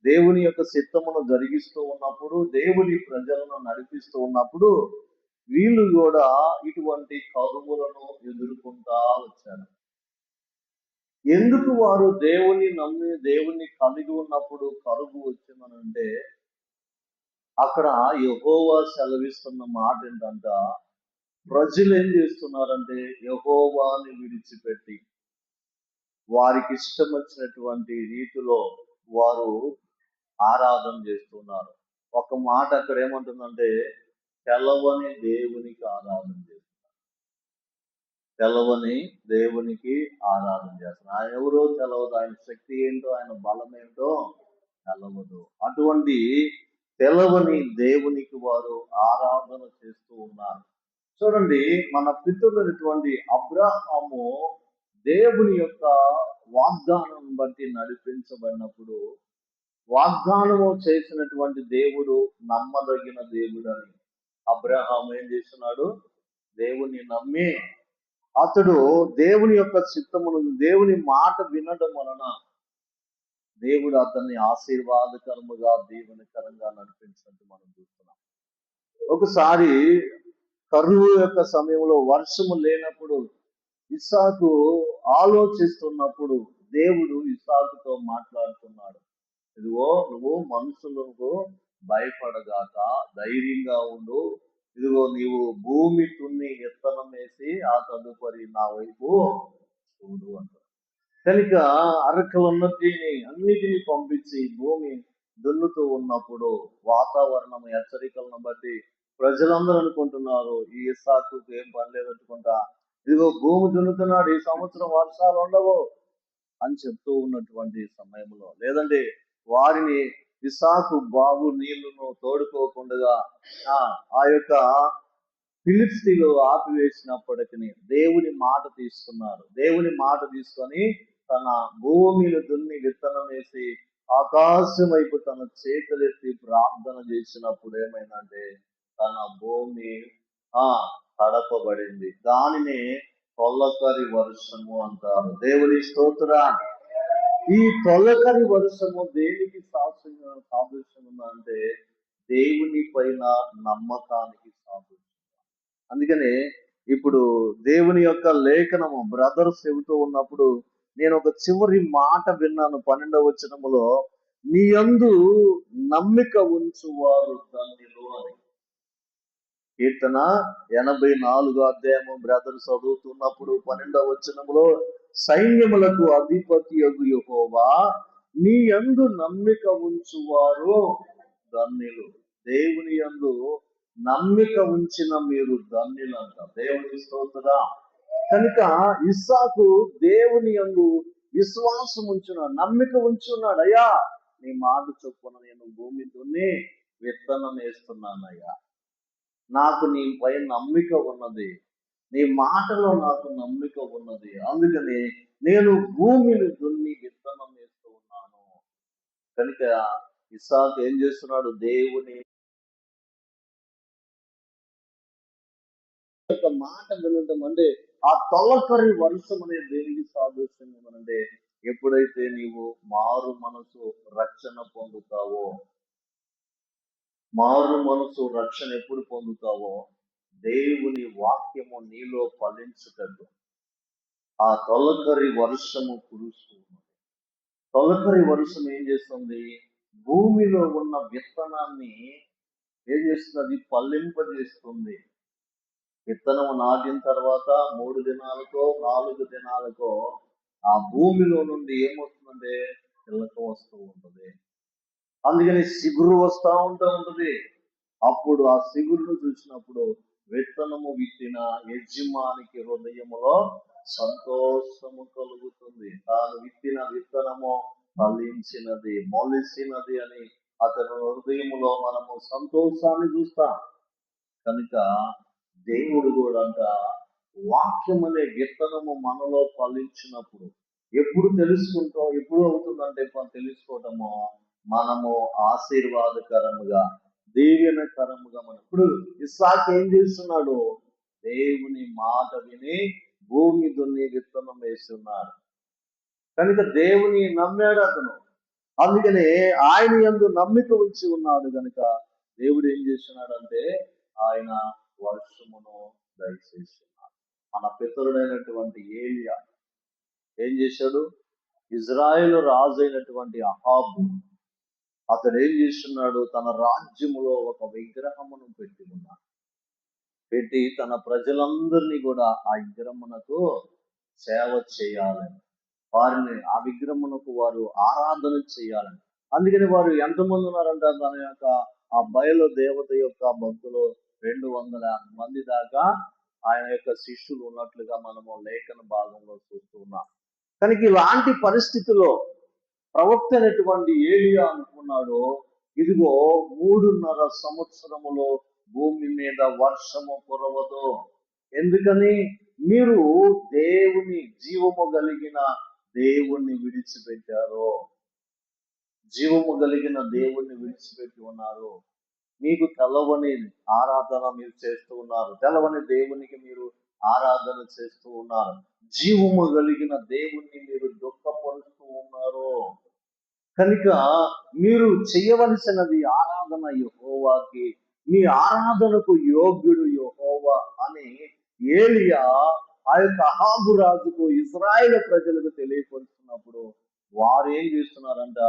దేవుని యొక్క చిత్తమును జరిగిస్తూ ఉన్నప్పుడు, దేవుని ప్రజలను నడిపిస్తూ ఉన్నప్పుడు వీళ్ళు కూడా ఇటువంటి కరువులను ఎదుర్కొంటా వచ్చారు. ఎందుకు వారు దేవుని నమ్మి దేవుని కలిగి ఉన్నప్పుడు కరువు వచ్చిందనంటే, అక్కడ యెహోవా సెలవిస్తున్న మాట ఏంటంట, ప్రజలు ఏం చేస్తున్నారంటే యెహోవాని విడిచిపెట్టి వారికి ఇష్టం వచ్చినటువంటి రీతిలో వారు ఆరాధన చేస్తున్నారు. ఒక మాట అక్కడ ఏమంటుందంటే, తెలవని దేవునికి ఆరాధన చేస్తున్నారు. తెలవని దేవునికి ఆరాధన చేస్తున్నారు. ఆయన ఎవరో తెలవదు, ఆయన శక్తి ఏంటో, ఆయన బలం ఏంటో తెలవదు. అటువంటి తెలవని దేవునికి వారు ఆరాధన చేస్తూ ఉన్నారు. చూడండి, మన పితరులైనటువంటి అబ్రహాము దేవుని యొక్క వాగ్దానం బట్టి నడిపించబడినప్పుడు, వాగ్దానము చేసినటువంటి దేవుడు నమ్మదగిన దేవుడు అని అబ్రహాము ఏం చేస్తున్నాడు? దేవుని నమ్మి అతడు దేవుని యొక్క చిత్తమును, దేవుని మాట వినడం వలన దేవుడు అతన్ని ఆశీర్వాదకరముగా దీవెనకరంగా నడిపించినట్టు మనం చూస్తున్నాం. ఒకసారి కరువు యొక్క సమయంలో వర్షము లేనప్పుడు ఇస్సాకు ఆలోచిస్తున్నప్పుడు దేవుడు ఇస్సాకుతో మాట్లాడుతున్నాడు. ఇదిగో, నువ్వు మనుషులకు భయపడగాక ధైర్యంగా ఉండు. ఇదిగో, నీవు భూమి తున్ని విత్తనం వేసి ఆ తదుపరి నా వైపు చూడు అంటాడు. కనుక అన్నిటినీ పంపించి భూమి దున్నుతూ ఉన్నప్పుడు వాతావరణం హెచ్చరికలను బట్టి ప్రజలందరూ అనుకుంటున్నారు, ఈ ఇస్సాకు ఏం పని లేదనుకుంటా, ఇదిగో భూమి దున్నుతున్నాడు, ఈ సంవత్సరం వర్షాలు ఉండవు అని చెప్తూ ఉన్నటువంటి సమయంలో, లేదంటే వారిని ఇస్సాకు బాబు నీళ్లను తోడుకోకుండా ఆ యొక్క ఫిలిష్తీయులు ఆపివేసినప్పటికీ దేవుని మాట తీసుకున్నారు. దేవుని మాట తీసుకొని తన భూమిని దున్ని విత్తనం వేసి ఆకాశం వైపు తన చేతులెత్తి ప్రార్థన చేసినప్పుడు ఏమైందంటే తన భూమి తడపబడింది. దానిని తొలకరి వర్షము అంటారు. దేవుని స్తోత్రం. ఈ తొలకరి వర్షము దేనికి సాదృశ్యం ఉందంటే దేవుని పైన నమ్మకానికి సాదృశ్యం. అందుకనే ఇప్పుడు దేవుని యొక్క లేఖనము బ్రదర్స్ చెబుతూ ఉన్నప్పుడు నేను ఒక చివరి మాట విన్నాను 12వ వచనములో, నీ యందు నమ్మిక ఉంచువారు ధన్యులు అని. కీర్తన 84 అధ్యాయము బ్రదర్స్ చదువుతున్నప్పుడు 12వ వచనములో, సైన్యములకు అధిపతి యగు యెహోవా నీ యందు నమ్మిక ఉంచువారు ధన్యులు. దేవుని యందు నమ్మిక ఉంచిన మీరు ధన్యులంట. దేవుని స్తోత్రం. కనుక ఇస్సాకు దేవుని యందు విశ్వాసం ఉంచున్నాడు, నమ్మిక ఉంచున్నాడు. అయ్యా, నీ మాట చొప్పున నేను భూమి దున్ని విత్తనం వేస్తున్నానయ్యా, నాకు నీ పై నమ్మిక ఉన్నది, నీ మాటలో నాకు నమ్మిక ఉన్నది, అందుకని నేను భూమిని దున్ని విత్తనం వేస్తూ ఉన్నాను. కనుక ఇస్సాకు ఏం చేస్తున్నాడు? దేవుని యొక్క మాట వినటం అంటే ఆ తొలకరి వర్షం అనే దేనికి సాదృశ్యం ఏమనంటే, ఎప్పుడైతే నీవు మారు మనసు రక్షణ పొందుతావో, మారు మనసు రక్షణ ఎప్పుడు పొందుతావో దేవుని వాక్యము నీలో ఫలించుటట్టు ఆ తొలకరి వర్షము కురుస్తూ ఉన్నది. తొలకరి వర్షం ఏం చేస్తుంది? భూమిలో ఉన్న విత్తనాన్ని ఏం చేస్తుంది? ఫలింపజేస్తుంది. విత్తనం నాటిన తర్వాత 3 దినాలకో 4 దినాలకో ఆ భూమిలో నుండి ఏమొస్తుందంటే చిలక వస్తూ ఉంటుంది. అందుకని సిగురు వస్తూ ఉంటుంది. అప్పుడు ఆ సిగురును చూసినప్పుడు విత్తనము విత్తిన యజమానికి హృదయములో సంతోషము కలుగుతుంది. తాను విత్తిన విత్తనము ఫలించినది, మొలిసినది అని అతని హృదయములో మనము సంతోషాన్ని చూస్తాం. కనుక దేవుడు కూడా అంట వాక్యం అనే విత్తనము మనలో ఫలించినప్పుడు ఎప్పుడు తెలుసుకుంటాం? ఎప్పుడు అవుతుందంటే తెలుసుకోవటము మనము ఆశీర్వాదకరముగా దీవెనకరముగా మనం. ఇప్పుడు ఇస్సాకు ఏం చేస్తున్నాడు? దేవుని మాట విని భూమి దున్ని విత్తనం వేస్తున్నాడు. కనుక దేవుని నమ్మాడు అతను. అందుకనే ఆయన యందు నమ్మిక ఉంచి ఉన్నాడు గనుక దేవుడు ఏం చేస్తున్నాడంటే ఆయన వర్షమును దయచేస్తున్నాడు. మన పితరుడైనటువంటి ఏలియా ఏం చేశాడు? ఇజ్రాయేలు రాజు అయినటువంటి అహాబు అతడు ఏం చేస్తున్నాడు? తన రాజ్యములో ఒక విగ్రహమును పెట్టి ఉన్నాడు. పెట్టి తన ప్రజలందరినీ కూడా ఆ విగ్రహమునకు సేవ చేయాలని, వారిని ఆ విగ్రహమునకు వారు ఆరాధన చేయాలని. అందుకని వారు ఎంతమంది ఉన్నారంట? తన యొక్క ఆ బయలు దేవత యొక్క భక్తులు 200 మంది దాకా ఆయన యొక్క శిష్యులు ఉన్నట్లుగా మనము లేఖన భాగంలో చూస్తూ ఉన్నాం. కనుక ఇలాంటి పరిస్థితిలో ప్రవక్త అయినటువంటి ఏలియా అనుకున్నాడు, ఇదిగో 3.5 సంవత్సరములో భూమి మీద వర్షము కురవదు. ఎందుకని? మీరు దేవుని జీవము కలిగిన దేవుణ్ణి విడిచిపెట్టారు. జీవము కలిగిన దేవుణ్ణి విడిచిపెట్టి ఉన్నారు. మీకు తెలవని ఆరాధన మీరు చేస్తూ ఉన్నారు. తెలవని దేవునికి మీరు ఆరాధన చేస్తూ ఉన్నారు. జీవము కలిగిన దేవుణ్ణి మీరు దుఃఖపరుస్తూ ఉన్నారు. కనుక మీరు చేయవలసినది ఆరాధన యెహోవాకి, మీ ఆరాధనకు యోగ్యుడు యెహోవా అని ఏలియా ఆ యొక్క అహాబు రాజుకు ఇశ్రాయేలు ప్రజలకు తెలియపరుస్తున్నప్పుడు వారు ఏం చేస్తున్నారంట?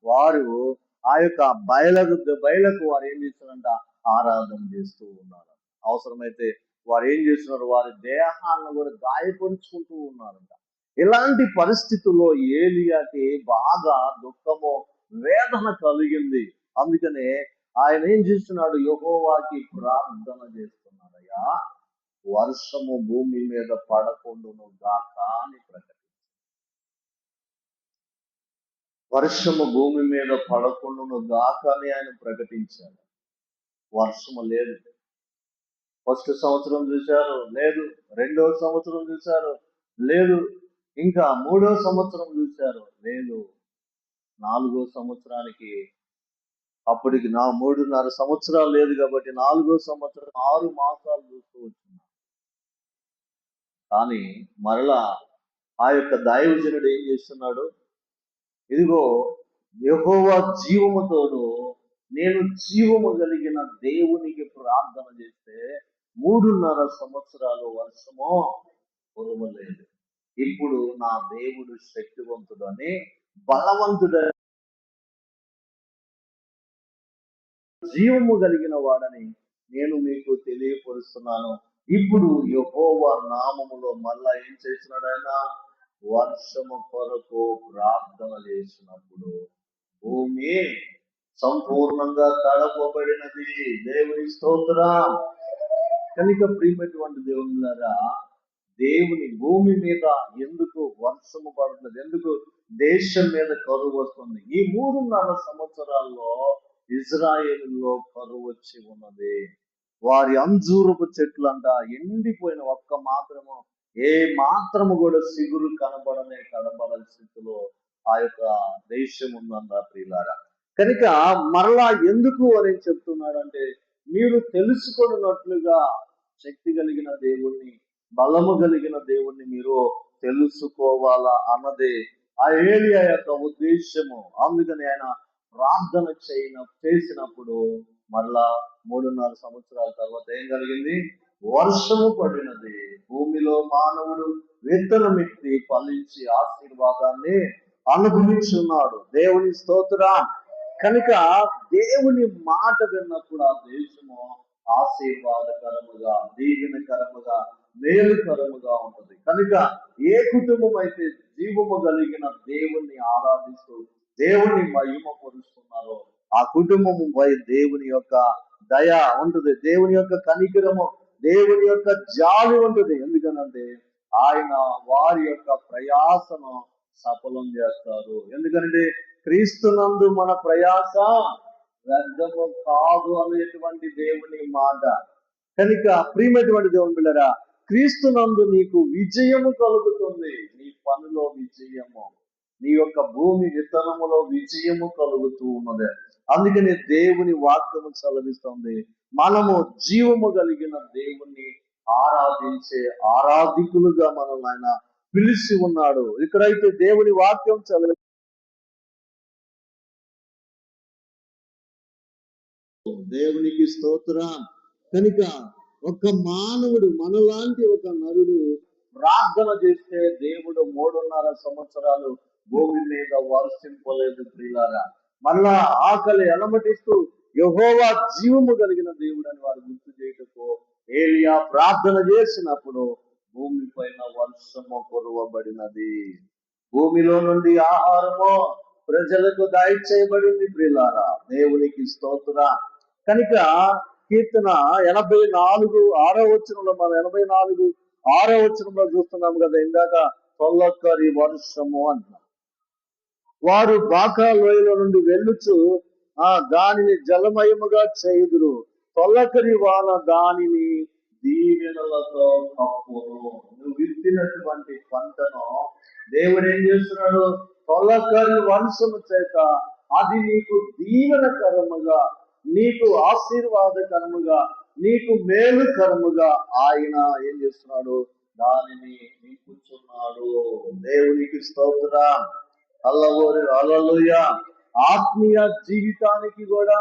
వారు ఆ యొక్క బయలకు వారు ఏం చేస్తున్నారంట? ఆరాధన చేస్తూ ఉన్నారు. అవసరమైతే వారు ఏం చేస్తున్నారు? వారి దేహాలను కూడా గాయపరుచుకుంటూ ఉన్నారంట. ఇలాంటి పరిస్థితుల్లో ఏలియాకి బాగా దుఃఖము, వేదన కలిగింది. అందుకనే ఆయన ఏం చేస్తున్నాడు? యెహోవాకి ప్రార్థన చేస్తున్నాడయ్యా, వర్షము భూమి మీద పడకుండును గాక అని ప్రకటించాడు. వర్షము భూమి మీద పడకుండును గాక అని ఆయన ప్రకటించాడు. వర్షము లేదు. ఫస్ట్ సంవత్సరం చూశారు, లేదు. రెండవ సంవత్సరం చూశారు, లేదు. ఇంకా 3వ సంవత్సరం చూశారు, లేదు. 4వ సంవత్సరానికి అప్పటికి 3.5 సంవత్సరాలు లేదు కాబట్టి 4వ సంవత్సరం 6 మాసాలు చూస్తూ వచ్చినారు. కానీ మరలా ఆ యొక్క దైవజనుడు ఏం చేస్తున్నాడు? ఇదిగో యెహోవా జీవముతోడు, నేను జీవము కలిగిన దేవునికి ప్రార్థన చేస్తే 3.5 సంవత్సరాలు వర్షము కురవలేదు. ఇప్పుడు నా దేవుడు శక్తివంతుడని, బలవంతుడని, జీవము కలిగిన వాడని నేను మీకు తెలియపరుస్తున్నాను. ఇప్పుడు యెహోవా నామములో మళ్ళా ఏం చేస్తున్నాడు? ఆయన వర్షము కొరకు ప్రార్థన చేసినప్పుడు భూమి సంపూర్ణంగా తడపబడినది. దేవుని స్తోత్రం. కనుక ప్రియమైనటువంటి దేవునులారా, దేవుని భూమి మీద ఎందుకు వర్షము పడుతుంది? ఎందుకు దేశం మీద కరువు వస్తుంది? ఈ 3.5 సంవత్సరాల్లో ఇజ్రాయేలులో కరువు వచ్చి ఉన్నది. వారి అంజూరపు చెట్లు అంట ఎండిపోయిన, ఒక్క మాత్రము ఏ మాత్రము కూడా సిగురు కనబడని స్థితిలో ఆ యొక్క దేశం ఉందంట ప్రియులారా. కనుక మరలా ఎందుకు అని చెప్తున్నాడంటే, మీరు తెలుసుకున్నట్లుగా శక్తి కలిగిన దేవుణ్ణి, బలము కలిగిన దేవుణ్ణి మీరు తెలుసుకోవాలా అన్నదే ఆ ఏలియా యొక్క ఉద్దేశము. అందుకని ఆయన ప్రార్థన చేసినప్పుడు మరలా 3.5 సంవత్సరాల తర్వాత ఏం కలిగింది? వర్షము పడినది. భూమిలో మానవుడు విత్తనమెత్తి ఫలించి ఆశీర్వాదాన్ని అనుభవించున్నాడు. దేవుని స్తోత్రం. కనుక దేవుని మాట విన్నప్పుడు ఆ దేశము ఆశీర్వాదకరముగా, దీవెనకరముగా, మేలుకరముగా ఉంటుంది. కనుక ఏ కుటుంబం అయితే జీవము కలిగిన దేవుణ్ణి ఆరాధిస్తూ దేవుణ్ణి మహిమ పరుస్తున్నారో ఆ కుటుంబముపై దేవుని యొక్క దయ ఉంటుంది, దేవుని యొక్క కనికరము, దేవుని యొక్క జాలి ఉంటుంది. ఎందుకనంటే ఆయన వారి యొక్క ప్రయాసను సఫలం చేస్తారు. ఎందుకంటే క్రీస్తునందు మన ప్రయాస వ్యర్థము కాదు అనేటువంటి దేవుని మాట. కనుక ప్రియమైనటువంటి దేవుని బిడ్డలారా, క్రీస్తునందు నీకు విజయము కలుగుతుంది. నీ పనిలో విజయము, నీ యొక్క భూమి విత్తనములో విజయము కలుగుతూ ఉన్నది. అందుకని దేవుని వాక్యము చదివిస్తుంది, మనము జీవము కలిగిన దేవుణ్ణి ఆరాధించే ఆరాధికులుగా మనల్ని ఆయన పిలిచి ఉన్నాడు. ఇక్కడైతే దేవుని వాక్యం చదివి దేవునికి స్తోత్రం. కనుక ఒక మానవుడు, మనలాంటి ఒక నరుడు ప్రార్థన చేస్తే దేవుడు 3.5 సంవత్సరాలు భూమి మీద వర్షింపలేదు ప్రియులారా. మళ్ళా ఆకలి అలమటిస్తూ యెహోవా జీవము కలిగిన దేవుడు అని వారు గుర్తు చేయటకు ఏలియా ప్రార్థన చేసినప్పుడు భూమి పైన వర్షము కురవబడినది. భూమిలో నుండి ఆహారము ప్రజలకు దయచేయబడింది ప్రియులారా. దేవునికి స్తోత్ర. కనుక కీర్తన 84:6 మనం 84:6 చూస్తున్నాం కదా, ఇందాక తొలకరి వర్షము అంటున్నాం. వారు బాకా లోయలో నుండి వెళ్ళుచు దానిని జలమయముగా చేయుదురు, తొలకరి వాన దానిని దీవెనలతో కప్పును. నువ్వు విత్తినటువంటి పంటను దేవుడు ఏం చేస్తున్నాడు? తొలకరి వర్షము చేత అది నీకు దీవెనకరముగా, నీకు ఆశీర్వాదకరముగా, నీకు మేలుకరముగా ఆయన ఏం చేస్తున్నాడు? దానిని నింపుచున్నాడు. దేవునికి స్తోత్రం. హల్లెలూయా. ఆత్మీయ జీవితానికి కూడా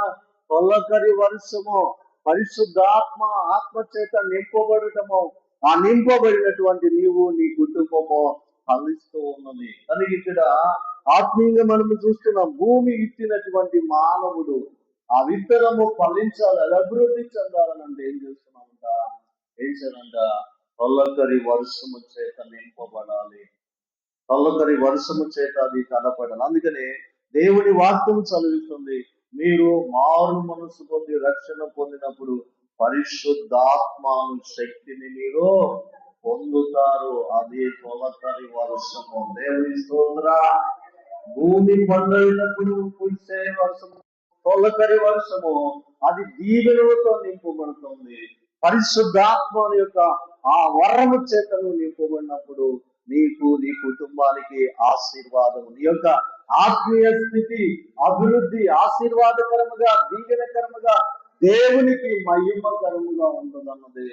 తొలకరి వర్షము, పరిశుద్ధాత్మ ఆత్మ చేత నింపబడటము, ఆ నింపబడినటువంటి నీవు, నీ కుటుంబము ఫలిస్తూ ఉన్నది. కనుక ఇక్కడ ఆత్మీయంగా మనము చూస్తున్నాం. భూమి విత్తినటువంటి మానవుడు ఆ విత్తనము ఫలించాలి, అభివృద్ధి చెందాలనంటే ఏం చేస్తున్నామంట? తొలకరి వర్షము చేత నింపబడాలి, తొలకరి వర్షము చేత అది కనపడాలి. అందుకనే దేవుని వాక్యం చదివిస్తుంది, మీరు మారు మనసు పొంది రక్షణ పొందినప్పుడు పరిశుద్ధాత్మను శక్తిని మీరు పొందుతారు. అది తొలకరి వర్షము. దేవుని స్తోత్ర. భూమి పండినప్పుడు కురిసే వర్షము తొలకరి వర్షము, అది దీవెనలతో నింపబడుతుంది. పరిశుద్ధాత్మ యొక్క ఆ వరము చేతను నింపబడినప్పుడు నీకు, నీ కుటుంబానికి ఆశీర్వాదము, నీ యొక్క ఆత్మీయ స్థితి అభివృద్ధి ఆశీర్వాదకరముగా, దీవెనకరముగా, దేవునికి మహిమకరముగా ఉంటుందన్నది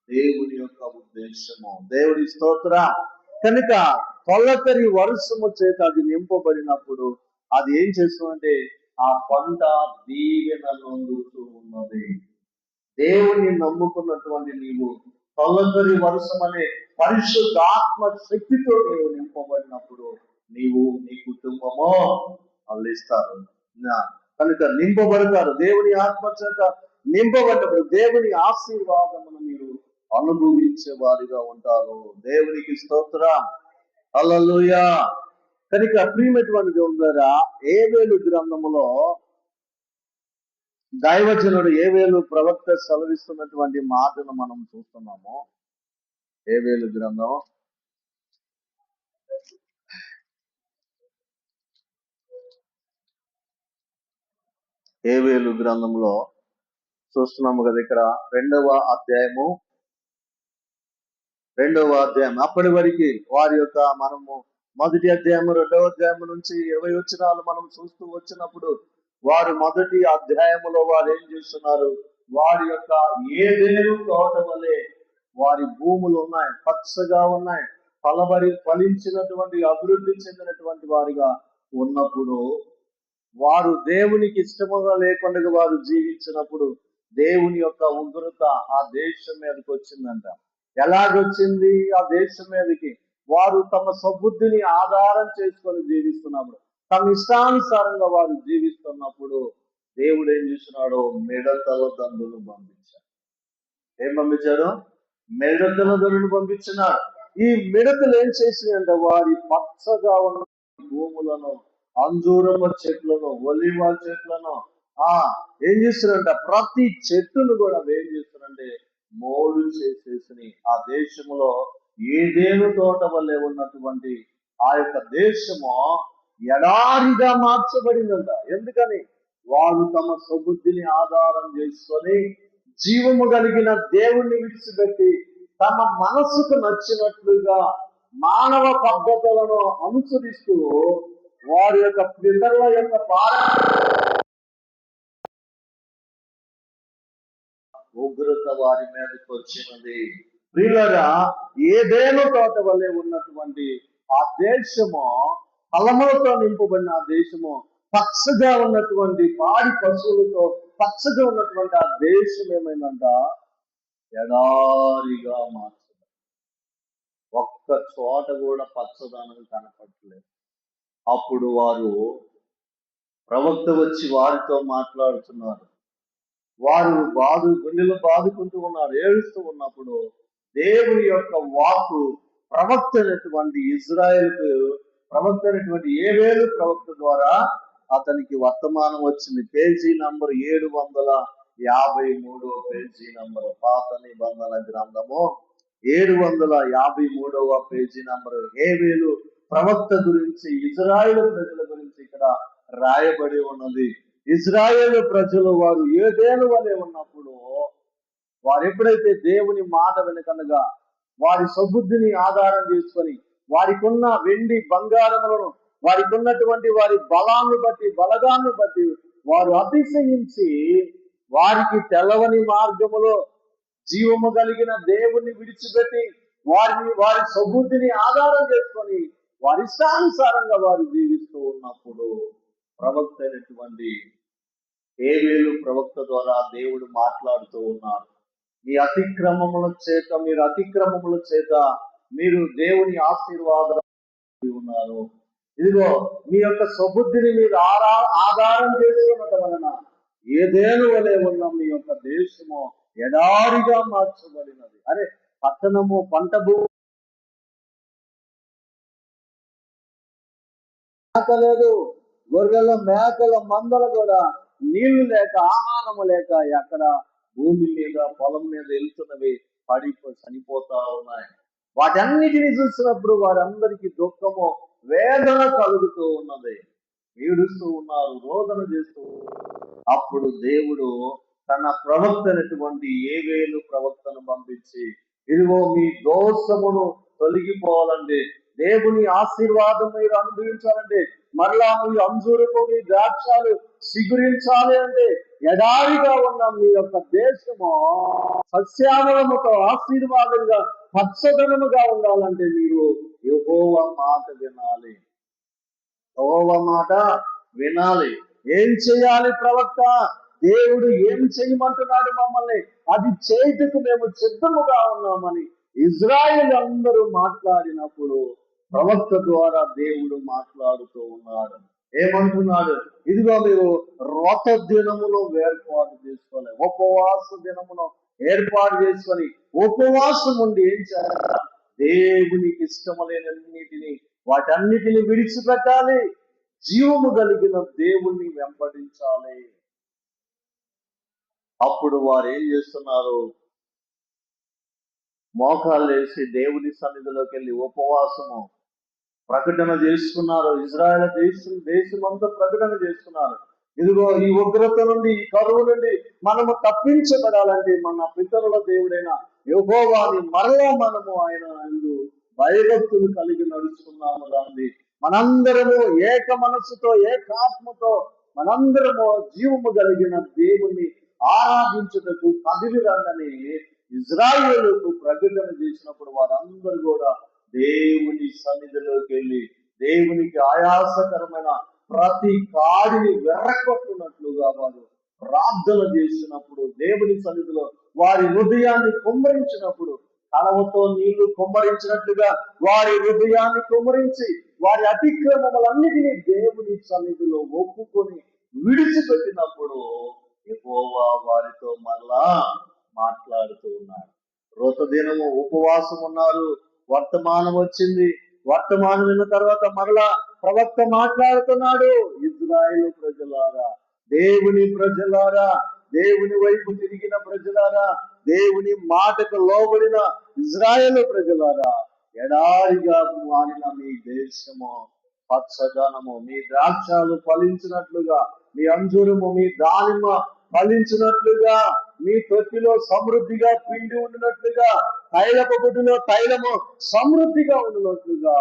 దేవుని యొక్క ఉద్దేశము. దేవుని స్తోత్ర. కనుక తొలకరి వర్షము చేత అది నింపబడినప్పుడు అది ఏం చేస్తుందంటే ఆ పంట దీవెన నొందుతూ ఉన్నది. దేవుని నమ్ముకున్నటువంటి నీవు తొలకరి వర్షం అనే పరిశుద్ధాత్మ శక్తితో నీవు నింపబడినప్పుడు నీవు, నీ కుటుంబము ఫలిస్తారు. కనుక నింపబడతారు. దేవుని ఆత్మ చేత నింపబడినప్పుడు దేవుని ఆశీర్వాదమును మీరు అనుభవించే వారిగా ఉంటారు. దేవునికి స్తోత్రం. హల్లెలూయా. కనుక ప్రియమైనటువంటి దేవులారా, యోవేలు గ్రంథములో దైవజనుడు యోవేలు ప్రవక్త సెలవిస్తున్నటువంటి మాటను మనం చూస్తున్నాము. యోవేలు గ్రంథం 2వ గ్రంథంలో చూస్తున్నాము కదా, ఇక్కడ 2వ అధ్యాయం. అప్పటి వరకు వారి యొక్క మనము మొదటి అధ్యాయము 2వ అధ్యాయం నుంచి 20 వచనాలు మనం చూస్తూ వచ్చినప్పుడు వారు మొదటి అధ్యాయములో వారు ఏం చేస్తున్నారు? వారి యొక్క ఏదైనా తోట వలె వారి భూములు ఉన్నాయి, పచ్చగా ఉన్నాయి, ఫలించినటువంటి అభివృద్ధి చెందినటువంటి వారిగా ఉన్నప్పుడు వారు దేవునికి ఇష్టముగా లేకుండా వారు జీవించినప్పుడు దేవుని యొక్క ఉగ్రత ఆ దేశం మీదకి వచ్చిందంట. ఎలాగొచ్చింది ఆ దేశం మీదకి? వారు తమ సబుద్ధిని ఆధారం చేసుకొని జీవిస్తున్నప్పుడు, తమ ఇష్టానుసారంగా వారు జీవిస్తున్నప్పుడు దేవుడు ఏం చేస్తున్నాడు? మిడతల దండును పంపించాడు. ఏం పంపించాడు? మిడతల దండును పంపించినాడు. ఈ మిడతలు ఏం చేసినాయంటే వారి పచ్చగా ఉన్న భూములను, అంజూరమ చెట్లను, ఒలివ చెట్లను ఏం చేస్తున్నారంట? ప్రతి చెట్టును కూడా ఏం చేస్తున్నారంటే మోడు చేసేసి ఆ దేశంలో ఏదేను తోట వల్లే ఉన్నటువంటి ఆ యొక్క దేశము ఎడారిగా మార్చబడిందంట. ఎందుకని? వారు తమ సబుద్ధిని ఆధారం చేసుకొని జీవము కలిగిన దేవుణ్ణి విడిచిపెట్టి తమ మనసుకు నచ్చినట్లుగా మానవ పద్ధతులను అనుసరిస్తూ వారి యొక్క పితరుల యొక్క ఉగ్రత వారి మీదకి వచ్చినది. ప్రియులారా, ఏదేను తోట వల్లే ఉన్నటువంటి ఆ దేశము, ఫలములతో నింపబడిన ఆ దేశము, పచ్చగా ఉన్నటువంటి పాడి పశువులతో పచ్చగా ఉన్నటువంటి ఆ దేశం ఏమైందంట, ఎడారిగా మార్చదు. ఒక్క చోట కూడా పచ్చదనం కనపడలేదు. అప్పుడు వారు, ప్రవక్త వచ్చి వారితో మాట్లాడుతున్నారు. వారు గుండెలు బాదుకుంటూ ఉన్నారు, ఏడుస్తూ ఉన్నప్పుడు దేవుని యొక్క వాక్కు ప్రవక్త అయినటువంటి ఇజ్రాయేలుకు, ప్రవక్త అయినటువంటి యేవేలు ప్రవక్త ద్వారా అతనికి వర్తమానం వచ్చింది. పేజీ నంబర్ 753 పేజీ నంబర్, పాత నిబంధన గ్రంథము 753 పేజీ నంబర్. యేవేలు ప్రవక్త గురించి, ఇజ్రాయేలు ప్రజల గురించి ఇక్కడ రాయబడి ఉన్నది. ఇజ్రాయేలు ప్రజలు వారు ఏదేను వలె ఉన్నప్పుడు, వారు ఎప్పుడైతే దేవుని మాట వెనుకనగా వారి సబుద్ధిని ఆధారం చేసుకొని, వారికి ఉన్న వెండి బంగారములను, వారికి ఉన్నటువంటి వారి బలాన్ని బట్టి, బలగాన్ని బట్టి వారు అతిశయించి, వారికి తెలవని మార్గములో జీవము కలిగిన దేవుణ్ణి విడిచిపెట్టి వారి సబుద్ధిని ఆధారం చేసుకొని వారి ఇష్టానుసారంగా వారు జీవిస్తూ ఉన్నప్పుడు, ప్రవక్త అయినటువంటి యేవేలు ప్రవక్త ద్వారా దేవుడు మాట్లాడుతూ ఉన్నారు. మీ అతిక్రమముల చేత మీరు దేవుని ఆశీర్వాదం ఉన్నారు. ఇదిగో మీ యొక్క సబుద్ధిని మీరు ఆధారం చేసుకున్నట వలన ఏదేను వలె ఉన్న మీ యొక్క దేశము ఎడారిగా మార్చబడినది. అరే, పట్టణము పంట భూమి లేదు, గొర్రెల మేకల మందలు కూడా నీళ్లు లేక, ఆహారము లేక ఎక్కడ భూమి మీద, పొలం మీద వెళ్తున్నవి చనిపోతా ఉన్నాయి. వాటన్నిటిని చూసినప్పుడు వారందరికీ దుఃఖము, వేదన కలుగుతూ ఉన్నది. ఏడుస్తూ ఉన్నారు, రోదన చేస్తూ. అప్పుడు దేవుడు తన ప్రవక్త అయినటువంటి యేవేలు ప్రవక్తను పంపించి, ఇదిగో మీ దోషమును తొలగిపోవాలండి, దేవుని ఆశీర్వాదం మీరు అనుభవించాలంటే, మరలా మీ అంజూరపు, మీ ద్రాక్షాలు సిగురించాలి అంటే, ఎడారిగా ఉన్న మీ యొక్క దేశము సస్యామలముతో ఆశీర్వాదంగా పచ్చదనముగా ఉండాలంటే మీరు యెహోవా మాట వినాలి. యెహోవా మాట వినాలి. ఏం చేయాలి ప్రవక్త? దేవుడు ఏం చేయమంటున్నాడు మమ్మల్ని, అది చేయుటకు మేము సిద్ధముగా ఉన్నామని ఇజ్రాయేల్ అందరూ మాట్లాడినప్పుడు ప్రవక్త ద్వారా దేవుడు మాట్లాడుతూ ఉన్నాడు. ఏమంటున్నాడు? ఇదిగో మీరు వ్రత దినమును ఏర్పాటు చేసుకోవాలి, ఉపవాస దినమును ఏర్పాటు చేసుకొని ఉపవాసం ఉండి ఏం చేయాలి? దేవునికి ఇష్టము లేనన్నిటిని, వాటన్నిటిని విడిచిపెట్టాలి, జీవము కలిగిన దేవుణ్ణి వెంబడించాలి. అప్పుడు వారు ఏం చేస్తున్నారు? మోకాళ్ళు వేసి దేవుని సన్నిధిలోకి వెళ్ళి ఉపవాసము ప్రకటన చేసుకున్నారు. ఇజ్రాయేల్ దేశమంతా ప్రకటన చేసుకున్నారు. ఇదిగో ఈ ఉగ్రత నుండి, ఈ కరువు నుండి మనము తప్పించబడాలంటే మన పితరుల దేవుడైన యెహోవాని మరలా మనము ఆయన యందు భయభక్తులు కలిగి నడుచుకున్నాము. దాన్ని మనందరము ఏక మనస్సుతో, ఏకాత్మతో మనందరము జీవము కలిగిన దేవుణ్ణి ఆరాధించుటకు కదిలి రండని ఇజ్రాయేలుకు ప్రకటన చేసినప్పుడు వారందరూ కూడా దేవుని సన్నిధిలోకి వెళ్ళి దేవునికి ఆయాసకరమైన ప్రతి కాడిని వెర్రకొట్టున్నట్లుగా వారు ప్రార్థన చేసినప్పుడు, దేవుని సన్నిధిలో వారి హృదయాన్ని కుమ్మరించినప్పుడు, కలవతో నీళ్లు కుమ్మరించినట్లుగా వారి హృదయాన్ని కుమ్మరించి వారి అతిక్రమములన్నిటినీ దేవుని సన్నిధిలో ఒప్పుకొని విడిచిపెట్టినప్పుడు యెహోవా వారితో మరలా మాట్లాడుతూ ఉన్నాడు. వ్రతదినము ఉపవాసం ఉన్నారు. వర్తమానం వచ్చింది. వర్తమానం విన్న తర్వాత మరలా ప్రవక్త మాట్లాడుతున్నాడు. ఇజ్రాయేలు ప్రజలారా, దేవుని ప్రజలారా, దేవుని వైపు తిరిగిన ప్రజలారా, దేవుని మాటకు లోబడిన ఇజ్రాయేలు ప్రజలారా, ఎడారిగా మారిన మీ దేశము పచ్చదనము, మీ ద్రాక్షాలు ఫలించినట్లుగా, మీ అంజూరము, మీ దానిమ్మ ఫలించినట్లుగా, మీ తొట్టిలో సమృద్ధిగా పిండి ఉండినట్లుగా, తైలపు బుడ్డిలో తైలము సమృద్ధిగా ఉండినట్లుగా,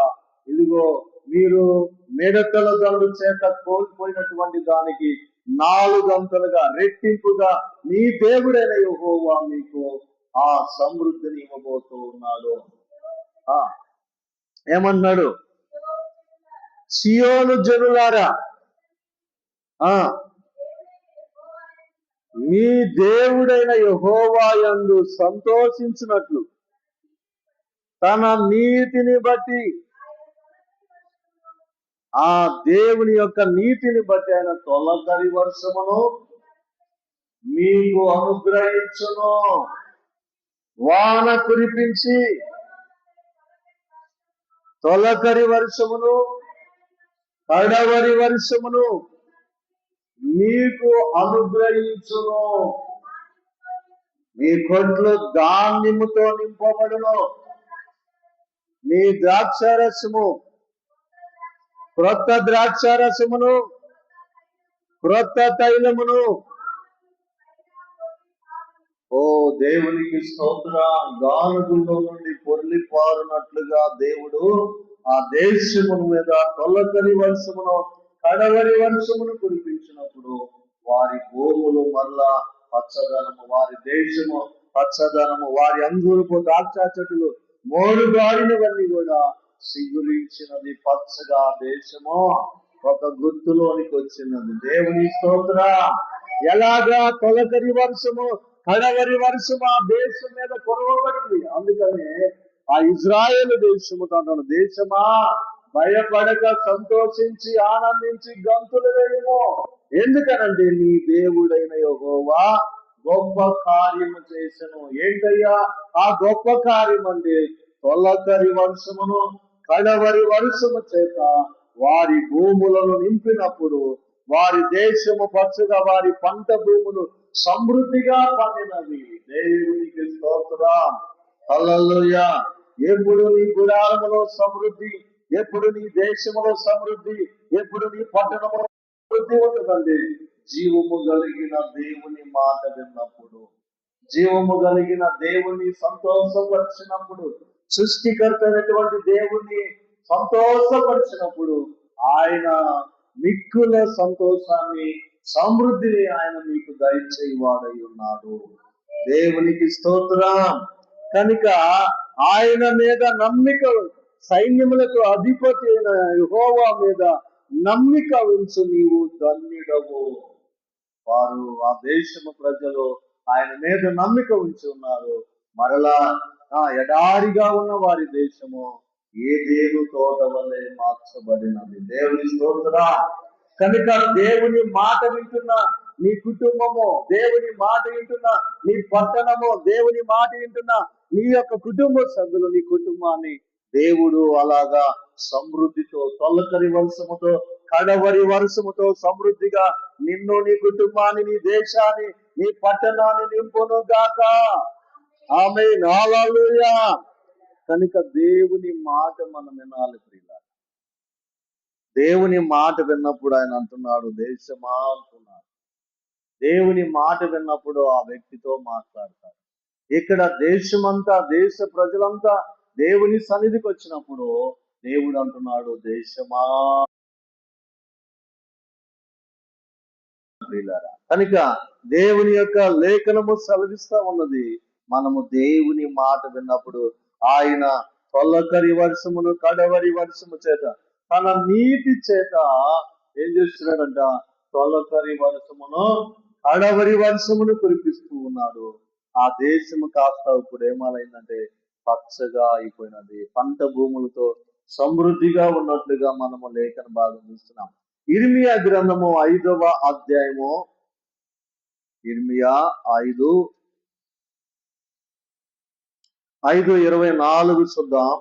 ఇదిగో మీరు మిడతల దండు చేత కోల్పోయినటువంటి దానికి 4 అంతలుగా రెట్టింపుగా మీ దేవుడైన యెహోవా మీకు ఆ సమృద్ధిని ఇవ్వబోతూ ఉన్నాడు. ఏమన్నాడు? సియోను జనులారా, మీ దేవుడైన యెహోవా యందు సంతోషించినట్లు తన నీతిని బట్టి, ఆ దేవుని యొక్క నీతిని బట్టి ఆయన తొలకరి వర్షమును మీకు అనుగ్రహించును. వాన కురిపించి తొలకరి వర్షమును కడవరి వర్షమును మీకు అనుగ్రహించును. మీ కొట్లు ధాన్యముతో నింపబడును. మీ ద్రాక్షారసము క్రొత్త ద్రాక్షారసమును క్రొత్త తైలమును. ఓ దేవునికి స్తోత్ర. గానుగుల్లో నుండి పొర్లి పారునట్లుగా దేవుడు ఆ దేశమును మీద తొలకరి వర్షమును కడవరి వర్షమును కురిపించినప్పుడు వారి భూములు మరలా పచ్చదనము, వారి దేశము పచ్చదనము, వారి అంగూరపు ద్రాక్ష చెట్లు మోడుగాడినవన్నీ కూడా సిగురించినది, పచ్చగా దేశము ఒక గుర్తులోనికి వచ్చినది. దేవుని స్తోత్ర. ఎలాగా తొలకరి వర్షము కడవరి వర్షము ఆ దేశం మీద కురవబడింది. అందుకనే ఆ ఇజ్రాయేల్ దేశము తన దేశమా భయపడక సంతోషించి ఆనందించి గంతులు వేయము. ఎందుకనంటే నీ దేవుడైన యెహోవా గొప్ప కార్యము చేసెను. ఏంటయ్యా ఆ గొప్ప కార్యం అంటే తొలకరి వర్షమును కడవరి వర్షము చేత వారి భూములను నింపినప్పుడు వారి దేశము పచ్చగా, వారి పంట భూములు సమృద్ధిగా పండినవి. దేవునికి స్తోత్రం. హల్లెలూయా. ఎప్పుడు నీ గుడారములో సమృద్ధి, ఎప్పుడు నీ దేశములో సమృద్ధి, ఎప్పుడు నీ పట్టణములో సమృద్ధి ఉంటుందండి జీవము కలిగిన దేవుని మాట విన్నప్పుడు, జీవము కలిగిన దేవుని సంతోషపరిచినప్పుడు, సృష్టికర్త అయినటువంటి దేవుని సంతోషపరిచినప్పుడు ఆయన మిక్కుల సంతోషాన్ని సమృద్ధిని ఆయన మీకు దయచేవాడై ఉన్నాడు. దేవునికి స్తోత్రం. కనుక ఆయన మీద నమ్మిక, సైన్యములకు అధిపతి అయిన యెహోవా మీద నమ్మిక ఉంచు, నీవు ధన్యుడవు. వారు ఆ దేశము ప్రజలు ఆయన మీద నమ్మిక ఉంచి ఉన్నారు. మరలా ఎడారిగా ఉన్న వారి దేశము ఏదేను తోట వలె మార్చబడినది. దేవుని స్తోత్ర. కనుక దేవుని మాట వింటున్న నీ కుటుంబము, దేవుని మాట వింటున్న నీ పట్టణము, దేవుని మాట వింటున్న నీ యొక్క కుటుంబ సభ్యులు, నీ కుటుంబాన్ని దేవుడు అలాగా సమృద్ధితో, తొలకరి వర్షముతో కడవరి వర్షముతో సమృద్ధిగా నిన్ను, నీ కుటుంబాన్ని, నీ దేశాన్ని, నీ పట్టణాన్ని నింపును గాక. ఆమేన్. హల్లెలూయా. కనుక దేవుని మాట మనం వినాలి ప్రియులారా. దేవుని మాట విన్నప్పుడు ఆయన అంటున్నాడు దేశమా అంటున్నాడు. దేవుని మాట విన్నప్పుడు ఆ వ్యక్తితో మాట్లాడతాడు. ఇక్కడ దేశమంతా, దేశ ప్రజలంతా దేవుని సన్నిధికి వచ్చినప్పుడు దేవుడు అంటున్నాడు దేశమా. కనుక దేవుని యొక్క లేఖనము సెలవిస్తా ఉన్నది, మనము దేవుని మాట విన్నప్పుడు ఆయన తొలకరి వర్షమును కడవరి వర్షము చేత తన నీతి చేత ఏం చేస్తున్నాడంట, తొలకరి వర్షమును కడవరి వర్షమును కురిపిస్తూ ఉన్నాడు. ఆ దేశము కాస్త ఇప్పుడు ఏమైందంటే పచ్చగా అయిపోయినది, పంట భూములతో సమృద్ధిగా ఉన్నట్లుగా మనము లేఖన భాగం చూస్తున్నాం. ఇర్మియా గ్రంథము 5వ అధ్యాయము, ఇర్మియా 5:24 చూద్దాం.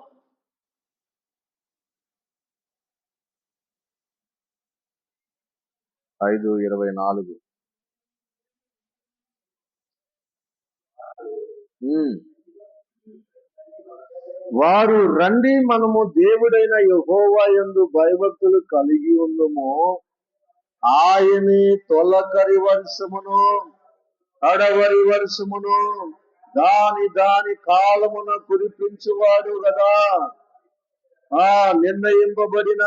5:24. వారు రండి, మనము దేవుడైన యెహోవా యందు భయభక్తులు కలిగి ఉందము. ఆయనే తొలకరి వర్షమును కడవరి వర్షమును దాని కాలమున కురిపించువాడు కదా. నిర్ణయింపబడిన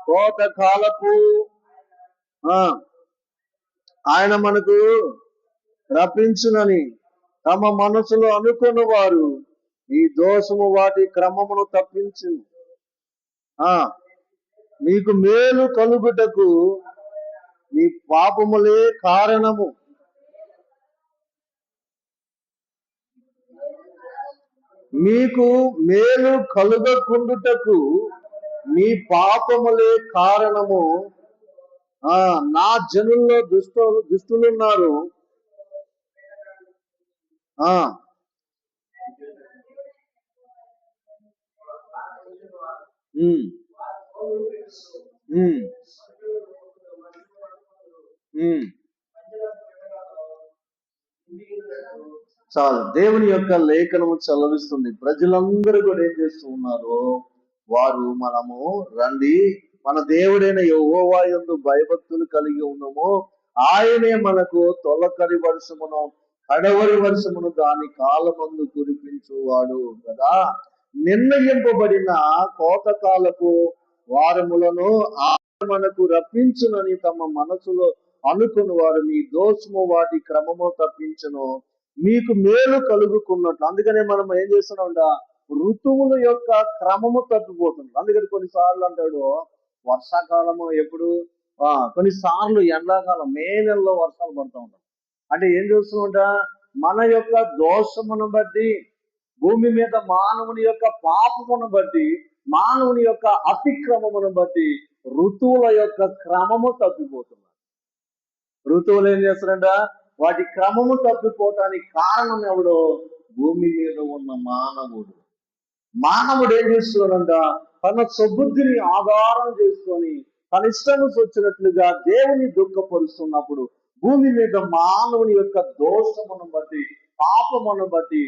కోత కాలపు ఆయన మనకు రప్పించునని తమ మనసులో అనుకున్న వారు ఈ దోషము వాటి క్రమమును తప్పించు. మీకు మేలు కలుగుటకు మీ పాపములే కారణము. మీకు మేలు కలుగకుండుటకు మీ పాపములే కారణము. నా జనుల్లో దుష్టులున్నారు. ఆ ఉమ్, ఉమ్, ఉమ్. చాలు. దేవుని యొక్క లేఖనము చలవిస్తుంది. ప్రజలందరూ కూడా ఏం చేస్తూ ఉన్నారు? వారు మనము రండి, మన దేవుడైన యెహోవా యందు భయభక్తులు కలిగి ఉన్నాము, ఆయనే మనకు తొలకరి వర్షమును కడవరి వర్షమును దాని కాలమందు కురిపించువాడు కదా. నిర్ణయింపబడిన కోతకాలపు వారములను ఆయన మనకు రప్పించునని తమ మనసులో అనుకుని వారు మీ దోషము వాటి క్రమము తప్పించను, మీకు మేలు కలుగుకున్నట్లు. అందుకనే మనం ఏం చేస్తున్నాం? ఋతువుల యొక్క క్రమము తప్పిపోతుంది. అందుకని కొన్నిసార్లు అంటాడు వర్షాకాలము ఎప్పుడు, కొన్నిసార్లు ఎండాకాలం మే నెలలో వర్షాలు పడుతూ ఉంటాం. అంటే ఏం చూస్తున్నట, మన యొక్క దోషమును బట్టి, భూమి మీద మానవుని యొక్క పాపమును బట్టి, మానవుని యొక్క అతిక్రమమును బట్టి ఋతువుల యొక్క క్రమము తప్పిపోతున్నారు. ఋతువులు ఏం చేస్తారంట? వాటి క్రమము తప్పిపోవటానికి కారణం ఎవడో? భూమి మీద ఉన్న మానవుడు. మానవుడు ఏం చేస్తున్నాడంట? తన సుబుద్ధిని ఆధారం చేసుకొని తన ఇష్టం వచ్చినట్లుగా దేవుని దుఃఖపరుస్తున్నప్పుడు భూమి మీద మానవుని యొక్క దోషమును బట్టి, పాపమును బట్టి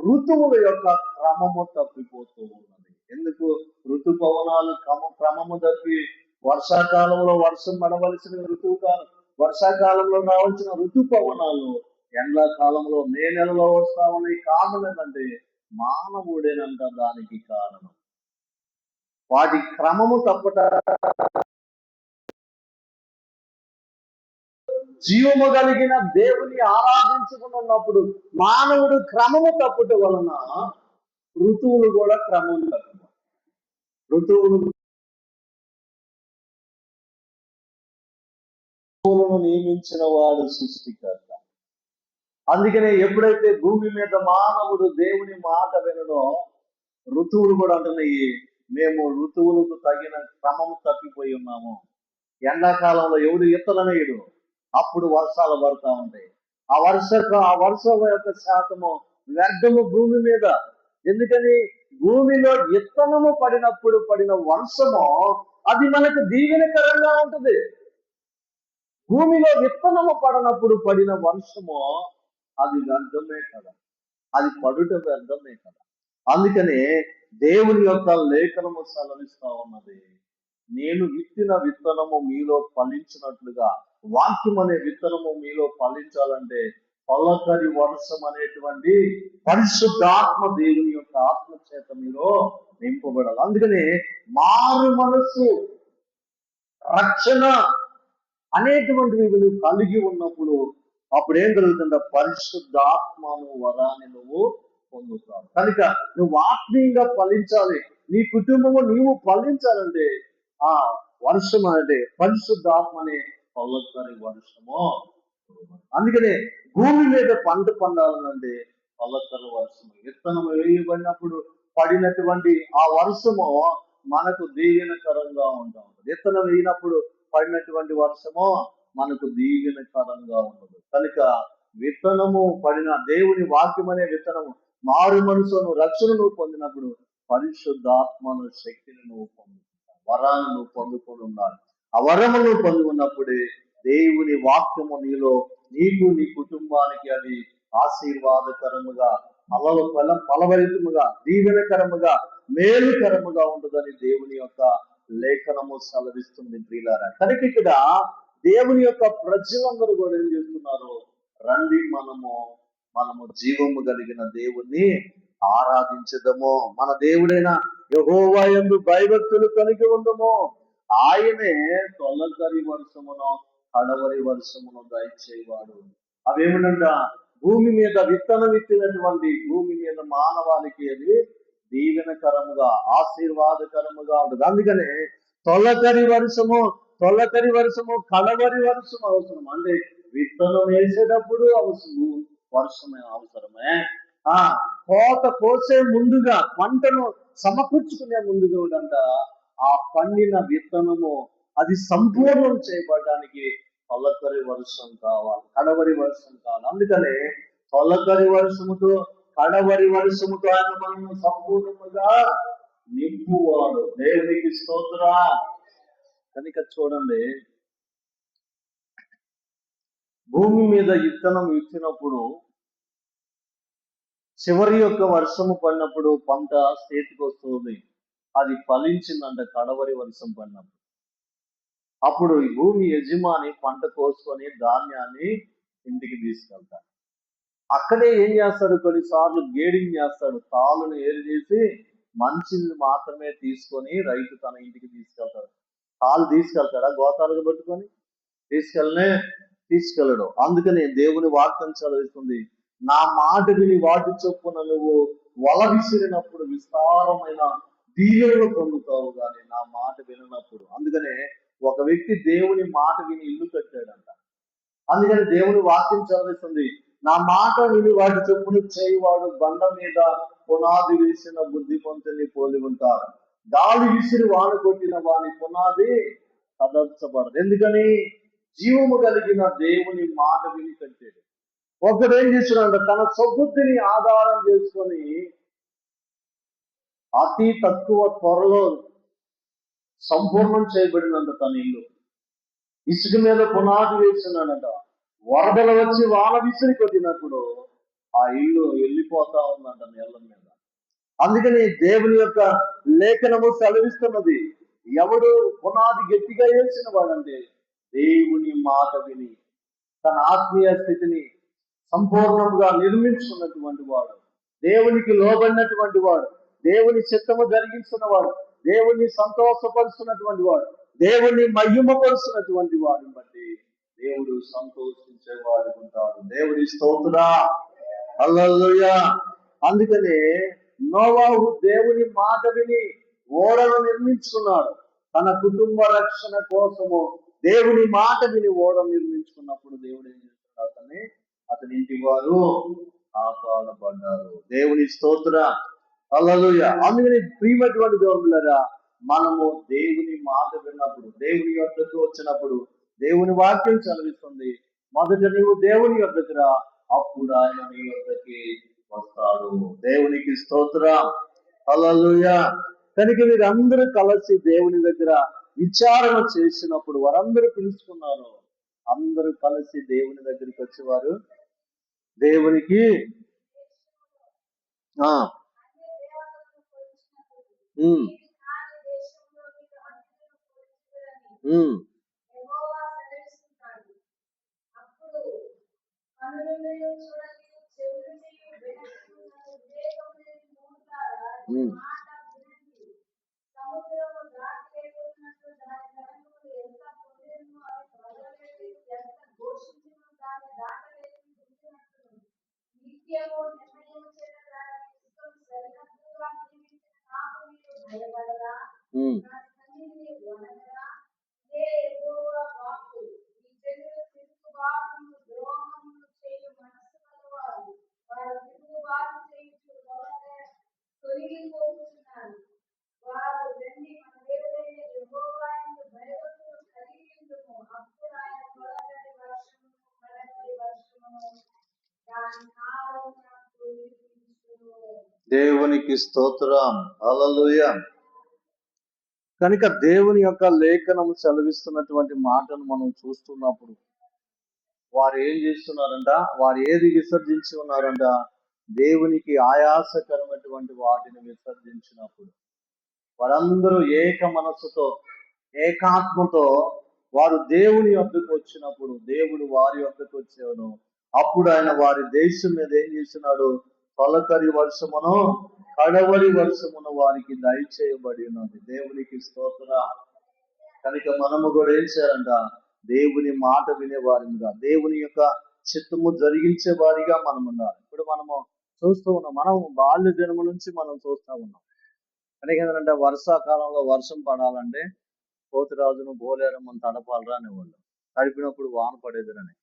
ఋతువుల యొక్క క్రమము తప్పిపోతూ ఉన్నది. ఎందుకు? ఋతుపవనాలు క్రమము తప్పి వర్షాకాలంలో వర్షం పడవలసిన ఋతువు కాలం, వర్షాకాలంలో రావాల్సిన ఋతుపవనాలు ఎండాకాలంలో మే నెలలో వస్తా ఉన్నాయి. కారణం ఏంటంటే మానవుడేనంట దానికి కారణం. వాటి క్రమము తప్పట. జీవము కలిగిన దేవుని ఆరాధించుకున్నప్పుడు మానవుడు క్రమము తప్పుట వలన ఋతువులు కూడా క్రమం తప్పు. ఋతువులను నియమించిన వాడు సృష్టికర్త. అందుకనే ఎప్పుడైతే భూమి మీద మానవుడు దేవుని మాట వినడో ఋతువులు కూడా అంటున్నాయి, మేము ఋతువులకు తగిన క్రమము తప్పిపోయి ఉన్నాము. ఎండాకాలంలో ఎవడు ఇత్తననేయుడు, అప్పుడు వర్షాలు పడతా ఉంటాయి. ఆ వర్షం యొక్క శాతము వ్యర్థము భూమి మీద. ఎందుకని? భూమిలో విత్తనము పడినప్పుడు పడిన వర్షము అది మనకు దీవెనకరంగా ఉంటుంది. భూమిలో విత్తనము పడినప్పుడు పడిన వర్షము అది వ్యర్థమే కదా, అది పడుట వ్యర్థమే కదా. అందుకనే దేవుని యొక్క లేఖనము సెలవిస్తా ఉన్నది, నేను విత్తిన విత్తనము మీలో ఫలించినట్లుగా. వాక్యం అనే విత్తనము మీలో ఫలించాలంటే పలకరి వర్షం అనేటువంటి పరిశుద్ధాత్మ దేవుని యొక్క ఆత్మ చేత మీలో నింపబడాలి. అందుకనే మారు మనస్సు, రక్షణ అనేటువంటివి నువ్వు కలిగి ఉన్నప్పుడు అప్పుడు ఏం జరుగుతుందో పరిశుద్ధాత్మను వరాన్ని నువ్వు పొందుతావు. కనుక నువ్వు ఆత్మీయంగా ఫలించాలి, నీ కుటుంబము నీవు ఫలించాలంటే ఆ వర్షం అంటే పరిశుద్ధాత్మ అనే పల్లకరి వర్షము. అందుకనే భూమి మీద పంట పండాలంటే పల్లకరి వర్షము. విత్తనం వేయబడినప్పుడు పడినటువంటి ఆ వర్షము మనకు దీవెనకరంగా ఉంటా ఉంటుంది. విత్తనం వేయినప్పుడు పడినటువంటి వర్షము మనకు దీవెనకరంగా ఉండదు. కనుక విత్తనము పడిన దేవుని వాక్యం అనే విత్తనము మారు మనసును రక్షణను పొందినప్పుడు పరిశుద్ధాత్మను శక్తిని నువ్వు పొందుతున్నావు, వరాన్ని నువ్వు పొందుకొని ఉండాలి. ఆ వరమును పొంది ఉన్నప్పుడే దేవుని వాక్యము నీలో, నీకు, నీ కుటుంబానికి అది ఆశీర్వాదకరముగా, ఫలభరితముగా, దీవెనకరముగా, మేలుకరముగా ఉంటుందని దేవుని యొక్క లేఖనము సెలవిస్తుంది. ప్రియులారా, కనుక ఇక్కడ దేవుని యొక్క ప్రజలందరూ కూడా ఏం చేస్తున్నారు? రండి, మనము జీవము కలిగిన దేవుణ్ణి ఆరాధించదము, మన దేవుడైన యెహోవా యందు భయభక్తులు కలిగి ఉండము, ఆయనే తొలకరి వర్షమును కడవరి వర్షమును దయచేవాడు. అవేమిటంట? భూమి మీద విత్తనం ఇచ్చినటువంటి భూమి మీద మానవానికి అది దీవెనకరముగా, ఆశీర్వాదకరముగా ఉంటుంది. అందుకనే తొలకరి వర్షము, కడవరి వర్షం అవసరం. అంటే విత్తనం వేసేటప్పుడు అవసరం వర్షమే అవసరమే, కోత కోసే ముందుగా, పంటను సమకూర్చుకునే ముందుగా ఉండంట ఆ పండిన విత్తనము అది సంపూర్ణం చేయబడడానికి తొలకరి వర్షం కావాలి, కడవరి వర్షం కావాలి. అందుకనే తొలకరి వర్షముతో కడవరి వర్షముతో ఆయన మనము సంపూర్ణముగా నింపువాడు. దేవునికి స్తోత్రం. కనుక చూడండి, భూమి మీద విత్తనం ఇచ్చినప్పుడు చివరి యొక్క వర్షము పడినప్పుడు పంట చేతికి వస్తుంది, అది ఫలించిందంట కడవరి వర్షం పడినప్పుడు. అప్పుడు ఈ భూమి యజమాని పంట కోసుకొని ధాన్యాన్ని ఇంటికి తీసుకెళ్తాడు. అక్కడే ఏం చేస్తాడు, కొన్నిసార్లు గేడింగ్ చేస్తాడు, తాళ్ళను ఏరు చేసి మంచిని మాత్రమే తీసుకొని రైతు తన ఇంటికి తీసుకెళ్తాడు. తాళ్ళు తీసుకెళ్తాడా గోతాలకు పట్టుకొని? తీసుకెళ్ళడు. అందుకని దేవుని వాక్యం చదువుతుంది, నా మాట విని వాటి చొప్పున నువ్వు వల విసిరినప్పుడు విస్తారమైన దీవెనలు పొందుతావు, కానీ నా మాట వినప్పుడు. అందుకనే ఒక వ్యక్తి దేవుని మాట విని ఇల్లు కట్టాడంట. అందుకని దేవుని వాక్యం చదివిస్తుంది, నా మాట విని వాటి చొప్పున చేయవాడు బండ మీద పునాది వేసిన బుద్ధిమంతుని పోలి ఉంటారు. గాలి విసిరి వాన కొట్టిన వాని పునాది కదల్చబడదు. ఎందుకని? జీవము కలిగిన దేవుని మాట విని కట్టాడు. ఒకడు ఏం చేస్తున్నాడు, తన సబుద్ధిని ఆధారం చేసుకొని అతి తక్కువ త్వరలో సంపూర్ణం చేయబడినంత తన ఇల్లు ఇసుక మీద పునాది వేస్తున్నాడంట. వరదలు వచ్చి వాన విసిరి కొట్టినప్పుడు ఆ ఇల్లు వెళ్ళిపోతా ఉందంట నేల మీద. అందుకని దేవుని యొక్క లేఖనము సెలవిస్తున్నది, ఎవడు పునాది గట్టిగా వేసిన వాడంటే దేవుని మాట విని తన ఆత్మీయ స్థితిని సంపూర్ణంగా నిర్మించుకున్నటువంటి వాడు, దేవునికి లోబడినటువంటి వాడు, దేవుని చిత్తము జరిగించున్నవాడు, దేవుని సంతోషపరుస్తున్నటువంటి వాడు, దేవుని మహిమపరుస్తున్నటువంటి వాడిని బట్టి దేవుడు సంతోషించేవాడు ఉంటాడు. దేవుడి స్తోత్రం. హల్లెలూయా. అందుకనే నోవాహు దేవుని మాట విని ఓడను నిర్మించుకున్నాడు. తన కుటుంబ రక్షణ కోసము దేవుని మాట విని ఓడను నిర్మించుకున్నప్పుడు దేవుడు ఏం చేస్తున్నాడు, అతని ఇంటి వారు కాపాడబడ్డారు. దేవుని స్తోత్రం. హల్లెలూయా. అందుకని ప్రియమైనటువంటి దేవుళ్ళారా, మనము దేవుని మాట విన్నప్పుడు, దేవుని యొద్దకు వచ్చినప్పుడు దేవుని వాక్యం చదివిస్తుంది, మొదట నీవు దేవుని యొద్దకు రా, అప్పుడు ఆయన నీ యొద్దకి వస్తాడు. దేవునికి స్తోత్రం. హల్లెలూయా. కనుక వీరందరూ కలిసి దేవుని దగ్గర విచారణ చేసినప్పుడు, వారందరూ పిలుచుకున్నారు, అందరూ కలిసి దేవుని దగ్గరికి వచ్చేవారు దేవునికి దేవునికి స్తోత్రం. హల్లెలూయా. కనుక దేవుని యొక్క లేఖనం సెలవిస్తున్నటువంటి మాటను మనం చూస్తున్నప్పుడు వారు ఏం చేస్తున్నారంట, వారు ఏది విసర్జించి ఉన్నారంట, దేవునికి ఆయాసకరమైనటువంటి వాటిని విసర్జించినప్పుడు వారందరూ ఏక మనస్సుతో ఏకాత్మతో వారు దేవుని వద్దకు వచ్చినప్పుడు దేవుడు వారి వద్దకు వచ్చాడు. అప్పుడు ఆయన వారి దేశం మీద ఏం చేస్తున్నాడు, తొలకరి వర్షమును కడవరి వర్షమును వారికి దయచేయబడి ఉన్నది. దేవునికి స్తోత్రం. కనుక మనము కూడా ఏం చేయాలంట, దేవుని మాట వినేవారిగా, దేవుని యొక్క చిత్తము జరిగించే వారిగా మనం ఉండాలి. ఇప్పుడు మనము చూస్తూ ఉన్నాం, మనం బాల్య జన్మ నుంచి మనం చూస్తూ ఉన్నాం. కనుక ఏంటంటే వర్షాకాలంలో వర్షం పడాలంటే పోతురాజును బోలేరమ్మని తడపాలరా అనేవాళ్ళు, తడిపినప్పుడు వాన పడేదిరని.